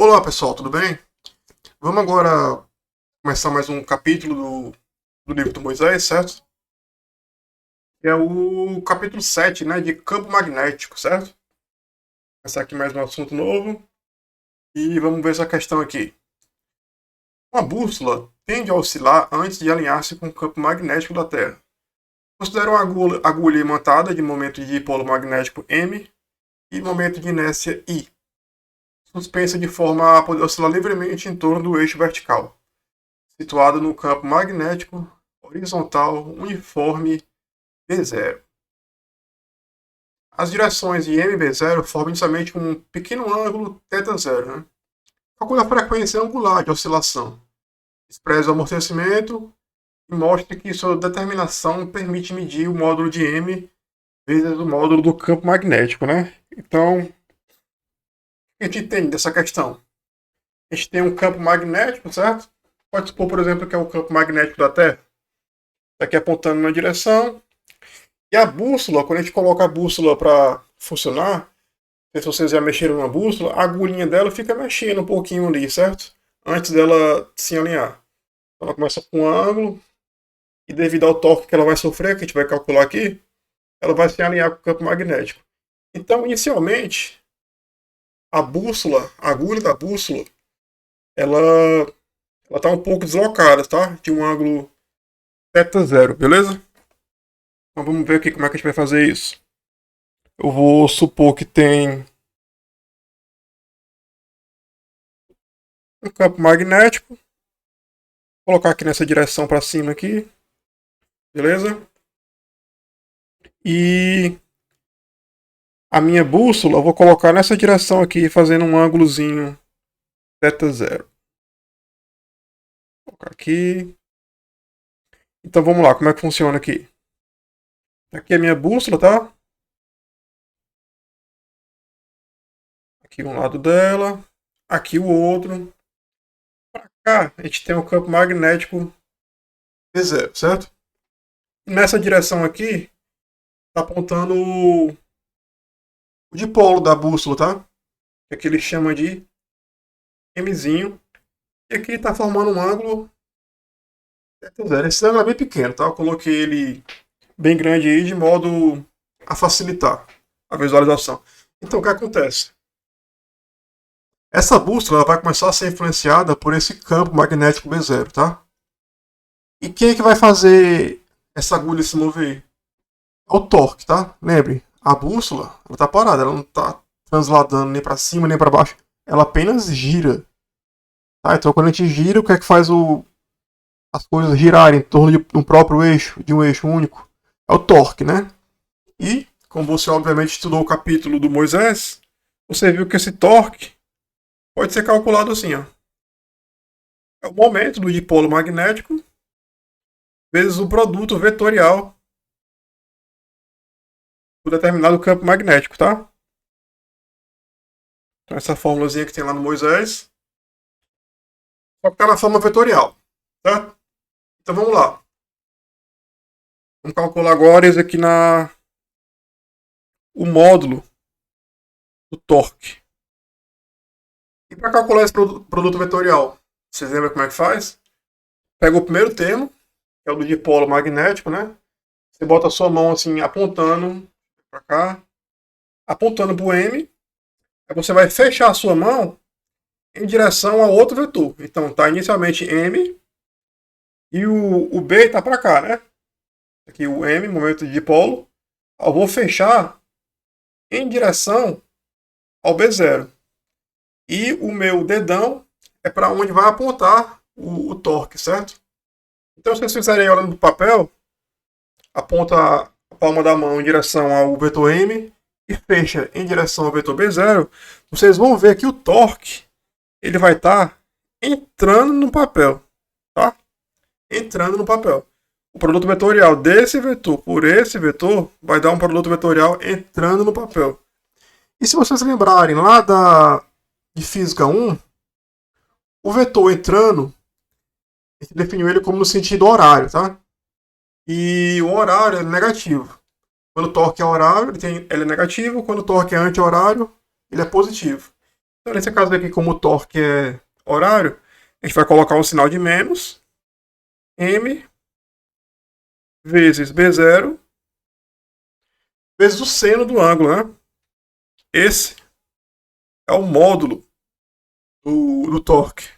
Olá pessoal, tudo bem? Vamos agora começar mais um capítulo do livro do Moisés, certo? Que é o capítulo 7, né, de campo magnético, certo? Começar aqui mais um assunto novo e vamos ver essa questão aqui. Uma bússola tende a oscilar antes de alinhar-se com o campo magnético da Terra. Considera uma agulha imantada de momento de dipolo magnético M e momento de inércia I, suspensa de forma a poder oscilar livremente em torno do eixo vertical, situado no campo magnético horizontal uniforme B0. As direções de MB0 formam inicialmente um pequeno ângulo θ0. Né? Calcule a frequência angular de oscilação. Expresse o amortecimento e mostre que sua determinação permite medir o módulo de M vezes o módulo do campo magnético. Né? Então, o que a gente entende dessa questão? A gente tem um campo magnético, certo? Pode supor, por exemplo, que é o campo magnético da Terra. Está aqui apontando na direção. E a bússola, quando a gente coloca a bússola para funcionar, se vocês já mexeram na bússola, a agulhinha dela fica mexendo um pouquinho ali, certo? Antes dela se alinhar. Ela começa com um ângulo, e devido ao torque que ela vai sofrer, que a gente vai calcular aqui, ela vai se alinhar com o campo magnético. Então, inicialmente, a bússola, a agulha da bússola, ela está um pouco deslocada, tá? De um ângulo θ0, beleza? Então vamos ver aqui como é que a gente vai fazer isso. Eu vou supor que tem um campo magnético. Vou colocar aqui nessa direção para cima aqui. Beleza? E a minha bússola eu vou colocar nessa direção aqui, fazendo um ângulozinho θ0. Vou colocar aqui. Então vamos lá, como é que funciona aqui? Aqui é a minha bússola, tá? Aqui um lado dela, aqui o outro. Para cá a gente tem o campo magnético B0, certo? E nessa direção aqui, tá apontando o dipolo da bússola, tá? Que aqui ele chama de Mzinho. E aqui tá formando um ângulo θ0. Esse ângulo é bem pequeno, tá? Eu coloquei ele bem grande aí de modo a facilitar a visualização. Então o que acontece? Essa bússola vai começar a ser influenciada por esse campo magnético B0, tá? E quem é que vai fazer essa agulha se mover? É o torque, tá? Lembre, a bússola ela tá parada, ela não tá transladando nem para cima nem para baixo, ela apenas gira. Tá? Então quando a gente gira, o que é que faz as coisas girarem em torno de um próprio eixo, de um eixo único? É o torque, né? E, como você obviamente estudou o capítulo do Moisés, você viu que esse torque pode ser calculado assim, ó. É o momento do dipolo magnético vezes o produto vetorial do determinado campo magnético, tá? Então essa fórmulazinha que tem lá no Moisés, só que está na forma vetorial, certo? Então vamos lá. Vamos calcular agora esse aqui o módulo do torque. E para calcular esse produto vetorial, vocês lembram como é que faz? Pega o primeiro termo, que é o do dipolo magnético, né? Você bota a sua mão assim, apontando para cá, apontando para o M. Aí você vai fechar a sua mão em direção a outro vetor. Então tá inicialmente M e o B está para cá, né? Aqui o M, momento de dipolo. Eu vou fechar em direção ao B0. E o meu dedão é para onde vai apontar o torque, certo? Então, se vocês fizerem olhando no papel, aponta a palma da mão em direção ao vetor M e fecha em direção ao vetor B0, vocês vão ver que o torque ele vai estar entrando no papel, tá? Entrando no papel. O produto vetorial desse vetor por esse vetor vai dar um produto vetorial entrando no papel. E se vocês lembrarem lá de Física 1, o vetor entrando, a gente definiu ele como no sentido horário, tá? E o horário é negativo. Quando o torque é horário, ele é negativo. Quando o torque é anti-horário, ele é positivo. Então, nesse caso aqui, como o torque é horário, a gente vai colocar um sinal de menos, M vezes B0, vezes o seno do ângulo, né? Esse é o módulo do torque.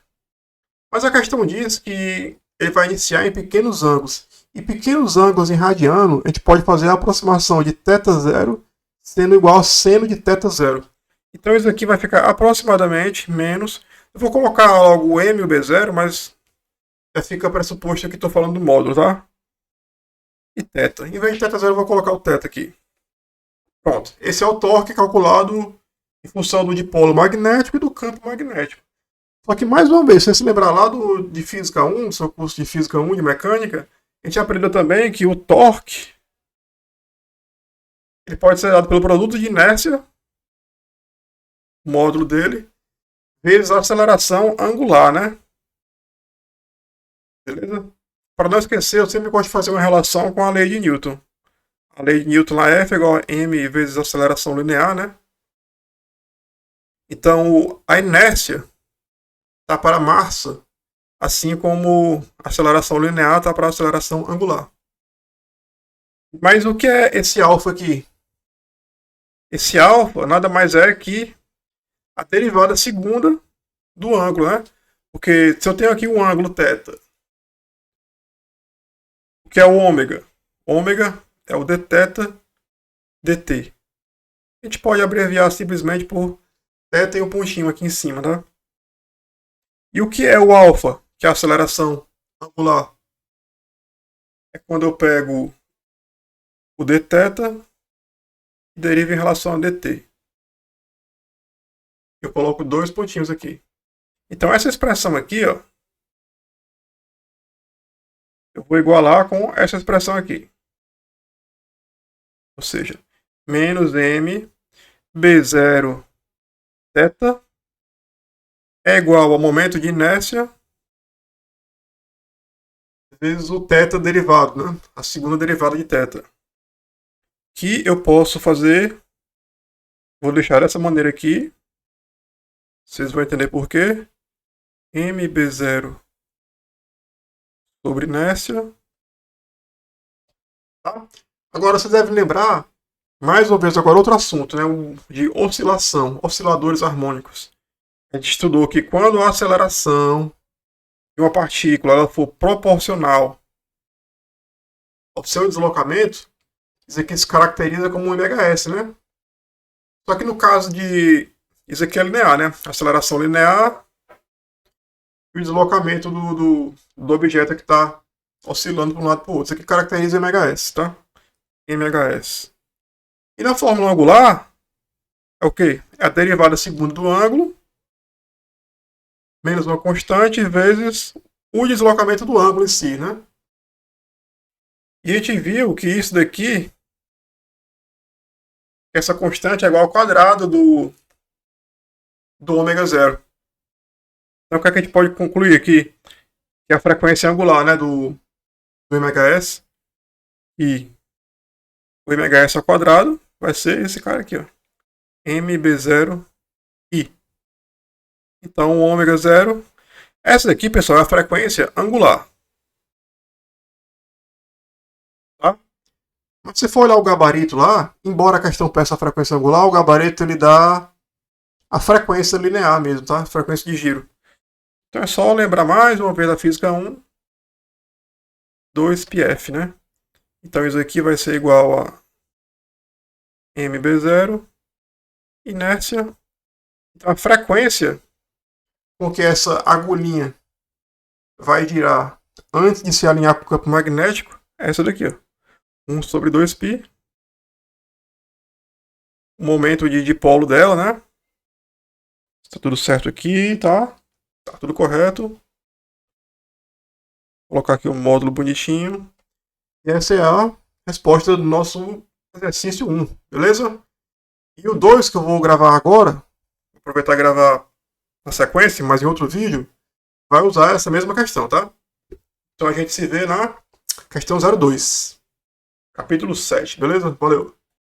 Mas a questão diz que ele vai iniciar em pequenos ângulos. E pequenos ângulos em radiano, a gente pode fazer a aproximação de θ0 sendo igual a seno de θ0. Então isso aqui vai ficar aproximadamente menos. Eu vou colocar logo o M e o B0, mas fica pressuposto que estou falando do módulo, tá? E θ. Em vez de θ0, eu vou colocar o θ aqui. Pronto. Esse é o torque calculado em função do dipolo magnético e do campo magnético. Só que, mais uma vez, se você se lembrar lá de Física 1, do seu curso de Física 1 de Mecânica, a gente aprendeu também que o torque ele pode ser dado pelo produto de inércia, o módulo dele, vezes a aceleração angular, né? Beleza? Para não esquecer, eu sempre gosto de fazer uma relação com a lei de Newton. A lei de Newton lá, F é igual a m vezes a aceleração linear, né? Então, a inércia está para a massa, assim como a aceleração linear está para a aceleração angular. Mas o que é esse alfa aqui? Esse alfa nada mais é que a derivada segunda do ângulo, né? Porque se eu tenho aqui um ângulo θ, o que é o ômega? Ômega é o dθ dt. A gente pode abreviar simplesmente por θ e um pontinho aqui em cima, tá? E o que é o alfa, que é a aceleração angular? É quando eu pego o dθ e derivo em relação a dt. Eu coloco dois pontinhos aqui. Então essa expressão aqui, ó, eu vou igualar com essa expressão aqui. Ou seja, menos m b0 θ é igual ao momento de inércia vezes o θ derivado, né? A segunda derivada de θ. Que eu posso fazer, vou deixar dessa maneira aqui, vocês vão entender por quê. mb0 sobre inércia. Tá? Agora vocês devem lembrar, mais uma vez agora outro assunto, né? De oscilação, osciladores harmônicos. A gente estudou que quando a aceleração de uma partícula ela for proporcional ao seu deslocamento, isso aqui se caracteriza como um MHS, né? Só que no caso de... Isso aqui é linear, né? Aceleração linear e o deslocamento do objeto que está oscilando para um lado para o outro. Isso aqui caracteriza MHS, tá? MHS. E na fórmula angular, é o quê? É a derivada segunda do ângulo menos uma constante vezes o deslocamento do ângulo em si, né? E a gente viu que isso daqui, essa constante é igual ao quadrado do ômega zero. Então o que a gente pode concluir aqui? Que a frequência angular, né, do MHS e o MHS ao quadrado vai ser esse cara aqui, ó. MB0I. Então o ômega zero, essa daqui, pessoal, é a frequência angular. Tá? Mas se for olhar o gabarito lá, embora a questão peça a frequência angular, o gabarito ele dá a frequência linear mesmo, tá? Frequência de giro. Então é só lembrar mais uma vez da física 1, 2πf, né? Então isso aqui vai ser igual a mb0, inércia. Então a frequência com que essa agulhinha vai girar antes de se alinhar com o campo magnético é essa daqui, ó. 1 sobre 2π. O momento de dipolo dela, né? Está tudo certo aqui, tá? Tá tudo correto. Vou colocar aqui o módulo bonitinho. E essa é a resposta do nosso exercício 1, beleza? E o 2 que eu vou gravar agora, vou aproveitar e gravar na sequência, mas em outro vídeo, vai usar essa mesma questão, tá? Então a gente se vê na questão 02, capítulo 7, beleza? Valeu!